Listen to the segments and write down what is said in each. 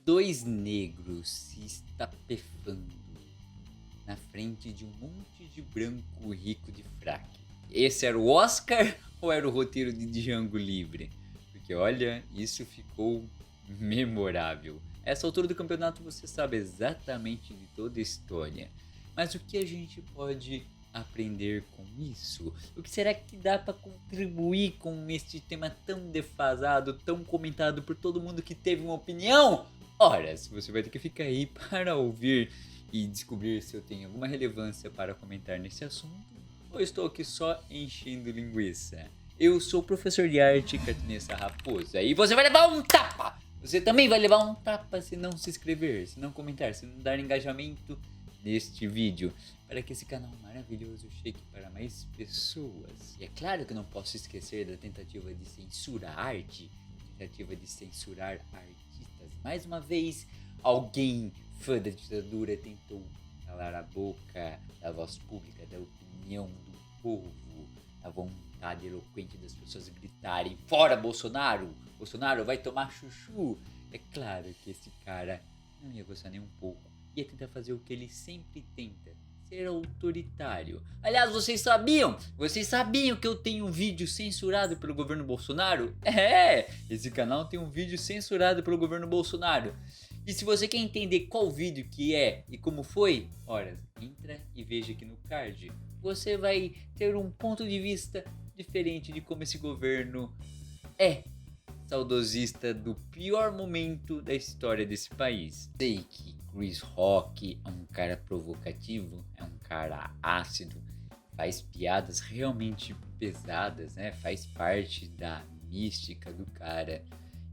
Dois negros se estapefando na frente de um monte de branco rico de fraque. Esse era o Oscar ou era o roteiro de Django Livre? Porque olha, isso ficou memorável. Essa altura do campeonato você sabe exatamente de toda a história. Mas o que a gente pode aprender com isso? O que será que dá para contribuir com este tema tão defasado, tão comentado por todo mundo que teve uma opinião? Ora, se você vai ter que ficar aí para ouvir e descobrir se eu tenho alguma relevância para comentar nesse assunto, ou estou aqui só enchendo linguiça. Eu sou o professor de arte Cartunessa Raposa e você vai levar um tapa! Você também vai levar um tapa se não se inscrever, se não comentar, se não dar engajamento neste vídeo, para que esse canal maravilhoso chegue para mais pessoas. E é claro que eu não posso esquecer da tentativa de censurar a arte, tentativa de censurar artistas. Mais uma vez, alguém fã da ditadura tentou calar a boca da voz pública, da opinião do povo, da vontade eloquente das pessoas gritarem: fora Bolsonaro! Bolsonaro vai tomar chuchu! É claro que esse cara não ia gostar nem um pouco, ia tentar fazer o que ele sempre tenta: ser autoritário. Aliás, vocês sabiam que eu tenho um vídeo censurado pelo governo Bolsonaro? É, esse canal tem um vídeo censurado pelo governo Bolsonaro. E se você quer entender qual vídeo que é e como foi, ora, entra e veja aqui no card. Você vai ter um ponto de vista diferente de como esse governo é saudosista do pior momento da história desse país. Sei que Chris Rock é um cara provocativo, é um cara ácido, faz piadas realmente pesadas, né? Faz parte da mística do cara.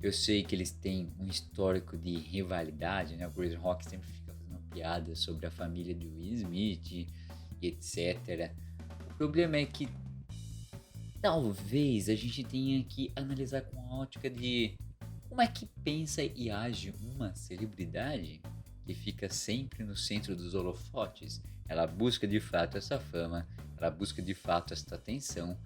Eu sei que eles têm um histórico de rivalidade, né? O Chris Rock sempre fica fazendo piada sobre a família de Will Smith e etc. O problema é que talvez a gente tenha que analisar com a ótica de como é que pensa e age uma celebridade que fica sempre no centro dos holofotes. Ela busca de fato essa fama, ela busca de fato essa atenção.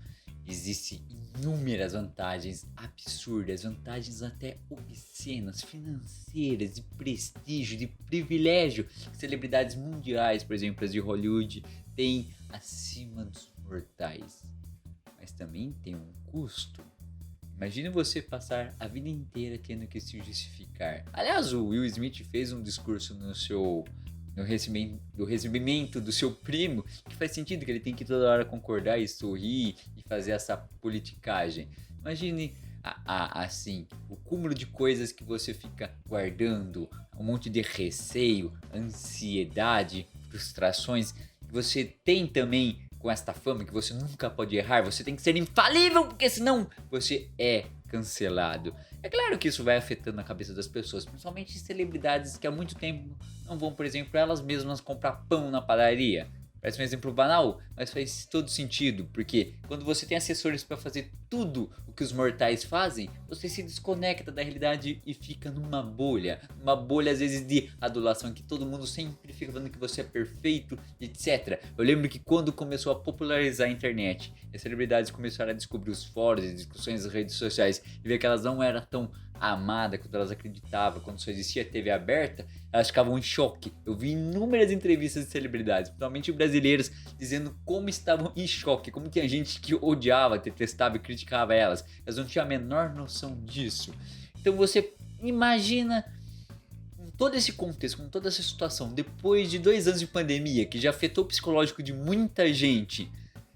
Existem inúmeras vantagens absurdas, vantagens até obscenas, financeiras, de prestígio, de privilégio que celebridades mundiais, por exemplo, as de Hollywood, têm acima dos mortais. Mas também tem um custo. Imagine você passar a vida inteira tendo que se justificar. Aliás, o Will Smith fez um discurso no recebimento do seu primo, que faz sentido que ele tem que toda hora concordar e sorrir e fazer essa politicagem. Imagine assim, o cúmulo de coisas que você fica guardando, um monte de receio, ansiedade, frustrações que você tem também com esta fama, que você nunca pode errar, você tem que ser infalível, porque senão você é cancelado. É claro que isso vai afetando a cabeça das pessoas, principalmente celebridades que há muito tempo não vão, por exemplo, elas mesmas comprar pão na padaria. Parece um exemplo banal, mas faz todo sentido, porque quando você tem assessores para fazer tudo o que os mortais fazem, você se desconecta da realidade e fica numa bolha às vezes de adulação, que todo mundo sempre fica falando que você é perfeito, etc. Eu lembro que quando começou a popularizar a internet, as celebridades começaram a descobrir os fóruns e discussões nas redes sociais e ver que elas não eram tão amadas quanto elas acreditavam, quando só existia TV aberta, elas ficavam em choque. Eu vi inúmeras entrevistas de celebridades, principalmente brasileiros, dizendo como estavam em choque, como tinha gente que odiava, detestava e criticava elas. Elas não tinham a menor noção disso. Então você imagina, com todo esse contexto, com toda essa situação, depois de 2 anos de pandemia, que já afetou o psicológico de muita gente,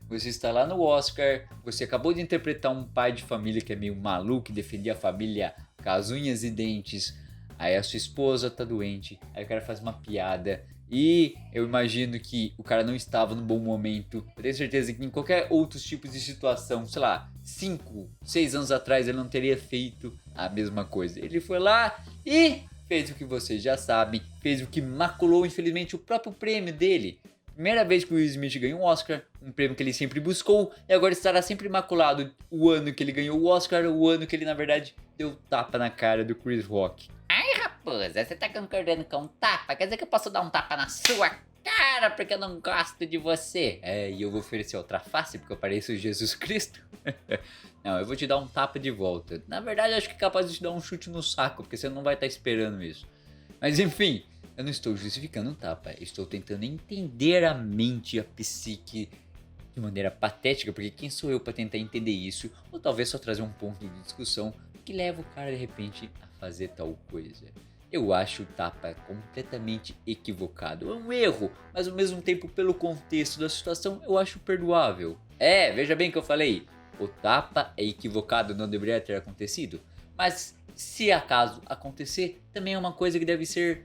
você está lá no Oscar, você acabou de interpretar um pai de família que é meio maluco, que defendia a família com as unhas e dentes. Aí a sua esposa tá doente, aí o cara faz uma piada e eu imagino que o cara não estava no bom momento. Eu tenho certeza que em qualquer outros tipos de situação, sei lá, 5, 6 anos atrás ele não teria feito a mesma coisa. Ele foi lá e fez o que vocês já sabem, fez o que maculou infelizmente o próprio prêmio dele. Primeira vez que o Will Smith ganhou um Oscar, um prêmio que ele sempre buscou, e agora estará sempre maculado o ano que ele ganhou o Oscar, o ano que ele na verdade deu tapa na cara do Chris Rock. Ai, raposa, você tá concordando com um tapa? Quer dizer que eu posso dar um tapa na sua cara porque eu não gosto de você? É, e eu vou oferecer outra face porque eu pareço Jesus Cristo? Não, eu vou te dar um tapa de volta. Na verdade, acho que é capaz de te dar um chute no saco, porque você não vai estar esperando isso. Mas enfim, eu não estou justificando um tapa, eu estou tentando entender a mente e a psique de maneira patética, porque quem sou eu para tentar entender isso, ou talvez só trazer um ponto de discussão que leva o cara de repente a fazer tal coisa. Eu acho o tapa completamente equivocado. É um erro, mas ao mesmo tempo, pelo contexto da situação, eu acho perdoável. É, veja bem o que eu falei. O tapa é equivocado, não deveria ter acontecido. Mas se acaso acontecer, também é uma coisa que deve ser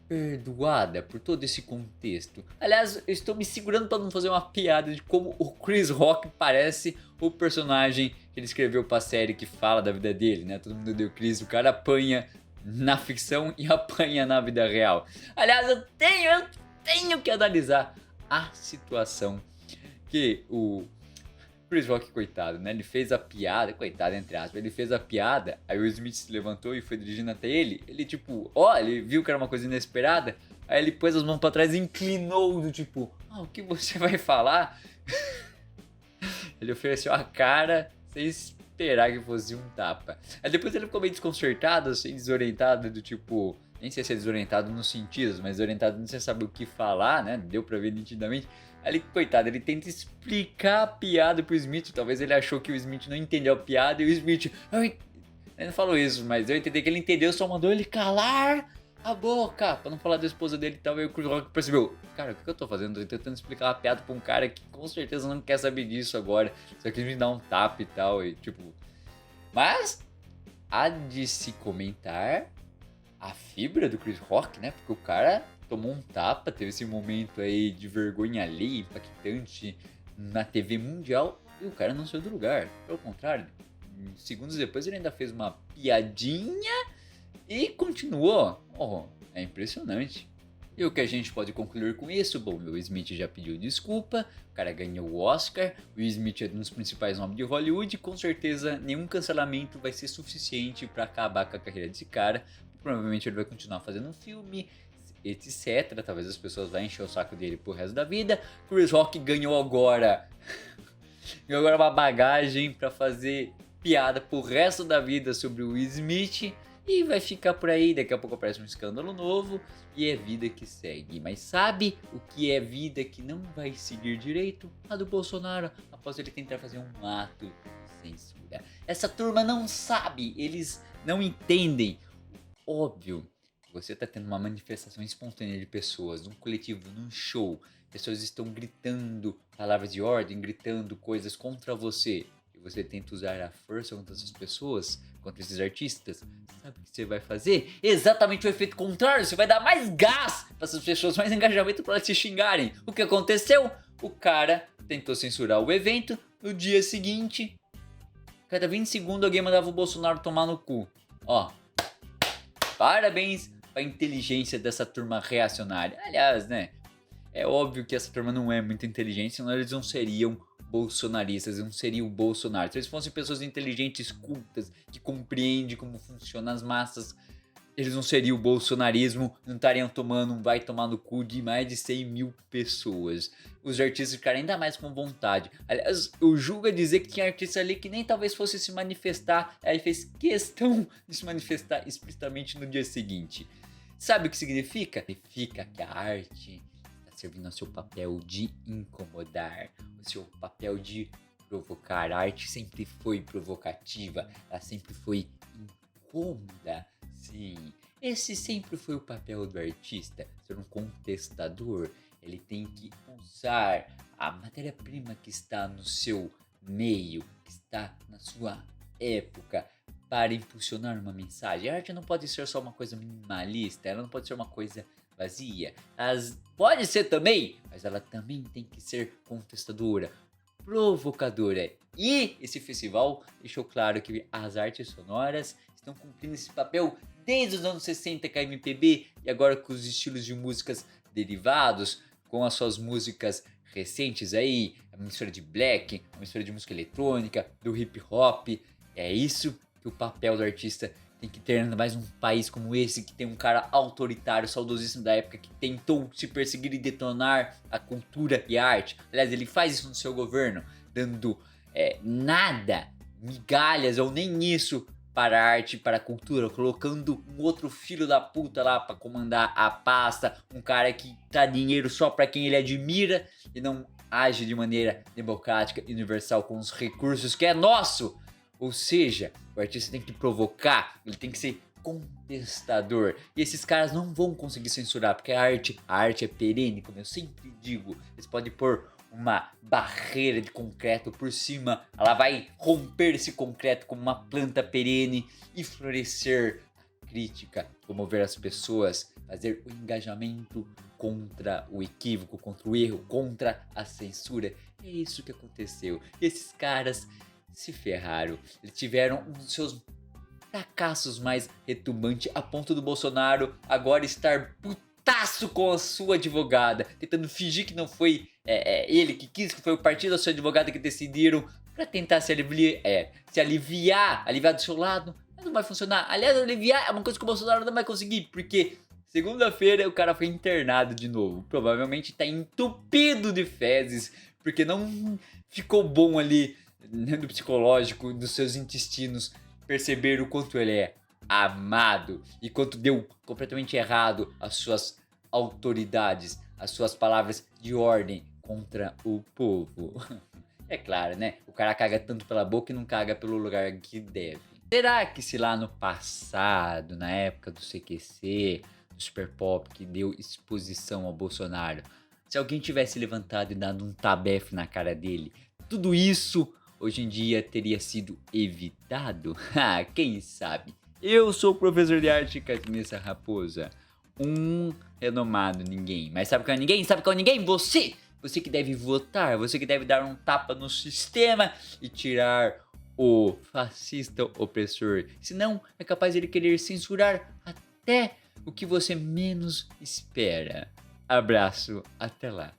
perdoada por todo esse contexto. Aliás, eu estou me segurando para não fazer uma piada de como o Chris Rock parece o personagem que ele escreveu para a série que fala da vida dele, né? Todo mundo deu Chris, o cara apanha na ficção e apanha na vida real. Aliás, eu tenho que analisar a situação que o Chris Rock, coitado, né? Ele fez a piada, coitado, entre aspas, ele fez a piada, aí o Smith se levantou e foi dirigindo até ele. Ele, tipo, ele viu que era uma coisa inesperada, aí ele pôs as mãos pra trás e inclinou, do tipo, o que você vai falar? Ele ofereceu a cara sem esperar que fosse um tapa. Aí depois ele ficou meio desconcertado, assim, desorientado, do tipo, nem sei se é desorientado nos sentidos, mas desorientado não sei saber o que falar, né? Deu pra ver nitidamente. Aí ele, coitado, ele tenta explicar a piada pro Smith. Talvez ele achou que o Smith não entendeu a piada e o Smith. Ele não falou isso, mas eu entendi que ele entendeu, só mandou ele calar a boca pra não falar da esposa dele e tal. Aí o Chris Rock percebeu: cara, o que eu tô fazendo? Eu tô tentando explicar uma piada pra um cara que com certeza não quer saber disso agora. Só quis me dar um tapa e tal. E tipo. Mas há de se comentar a fibra do Chris Rock, né? Porque o cara tomou um tapa, teve esse momento aí de vergonha alheia, impactante na TV mundial, e o cara não saiu do lugar. Pelo contrário, segundos depois ele ainda fez uma piadinha e continuou. É impressionante. E o que a gente pode concluir com isso? Bom, o Smith já pediu desculpa, o cara ganhou o Oscar, o Smith é um dos principais nomes de Hollywood, com certeza nenhum cancelamento vai ser suficiente para acabar com a carreira desse cara. Provavelmente ele vai continuar fazendo um filme, etc. Talvez as pessoas vão encher o saco dele pro resto da vida. Chris Rock ganhou agora uma bagagem para fazer piada pro resto da vida sobre o Will Smith. E vai ficar por aí, daqui a pouco aparece um escândalo novo e é vida que segue. Mas sabe o que é vida que não vai seguir direito? A do Bolsonaro, após ele tentar fazer um ato de censura. Essa turma não sabe, eles não entendem. Óbvio, você está tendo uma manifestação espontânea de pessoas, num coletivo, num show. Pessoas estão gritando palavras de ordem, gritando coisas contra você. E você tenta usar a força contra essas pessoas, contra esses artistas. Sabe o que você vai fazer? Exatamente o efeito contrário. Você vai dar mais gás para essas pessoas, mais engajamento para elas se xingarem. O que aconteceu? O cara tentou censurar o evento. No dia seguinte, cada 20 segundos alguém mandava o Bolsonaro tomar no cu. Parabéns para a inteligência dessa turma reacionária. Aliás, né? É óbvio que essa turma não é muito inteligente, senão eles não seriam bolsonaristas, não seriam o Bolsonaro. Se eles fossem pessoas inteligentes, cultas, que compreendem como funcionam as massas, eles não seriam o bolsonarismo, não estariam tomando um vai tomar no cu de mais de 100 mil pessoas. Os artistas ficaram ainda mais com vontade. Aliás, eu julgo a dizer que tinha artista ali que nem talvez fosse se manifestar, aí fez questão de se manifestar explicitamente no dia seguinte. Sabe o que significa? Significa que a arte está servindo ao seu papel de incomodar, o seu papel de provocar. A arte sempre foi provocativa, ela sempre foi incômoda. Sim, esse sempre foi o papel do artista, ser um contestador. Ele tem que usar a matéria-prima que está no seu meio, que está na sua época, para impulsionar uma mensagem. A arte não pode ser só uma coisa minimalista, ela não pode ser uma coisa vazia. Pode ser também, mas ela também tem que ser contestadora, provocadora. E esse festival deixou claro que as artes sonoras estão cumprindo esse papel desde os anos 60 com a MPB e agora com os estilos de músicas derivados, com as suas músicas recentes aí, a mistura de black, a mistura de música eletrônica, do hip hop. É isso que o papel do artista tem que ter, ainda mais num país como esse, que tem um cara autoritário, saudosíssimo da época, que tentou se perseguir e detonar a cultura e a arte. Aliás, ele faz isso no seu governo, dando nada, migalhas ou nem isso para a arte e para a cultura, colocando um outro filho da puta lá para comandar a pasta, um cara que dá dinheiro só para quem ele admira e não age de maneira democrática e universal com os recursos que é nosso. Ou seja, o artista tem que provocar, ele tem que ser contestador. E esses caras não vão conseguir censurar, porque a arte é perene, como eu sempre digo. Eles podem pôr uma barreira de concreto por cima, ela vai romper esse concreto como uma planta perene e florescer a crítica, comover as pessoas, fazer o engajamento contra o equívoco, contra o erro, contra a censura. É isso que aconteceu. E esses caras se ferraram. Eles tiveram um dos seus fracassos mais retumbantes a ponto do Bolsonaro agora estar putaço com a sua advogada, tentando fingir que não foi ele que quis, que foi o partido da sua advogada que decidiram para tentar se aliviar do seu lado, mas não vai funcionar. Aliás, aliviar é uma coisa que o Bolsonaro não vai conseguir, porque segunda-feira o cara foi internado de novo, provavelmente tá entupido de fezes, porque não ficou bom ali no psicológico dos seus intestinos perceber o quanto ele é amado e quanto deu completamente errado as suas autoridades, as suas palavras de ordem contra o povo. É claro, né? O cara caga tanto pela boca e não caga pelo lugar que deve. Será que se lá no passado, na época do CQC, do Super Pop, que deu exposição ao Bolsonaro, se alguém tivesse levantado e dado um tabefe na cara dele, tudo isso hoje em dia teria sido evitado? Quem sabe? Eu sou o professor de arte Casimiro Raposa, um renomado ninguém. Mas sabe qual é ninguém? Sabe qual é ninguém? Você! Você que deve votar, você que deve dar um tapa no sistema e tirar o fascista opressor. Senão é capaz de ele querer censurar até o que você menos espera. Abraço, até lá.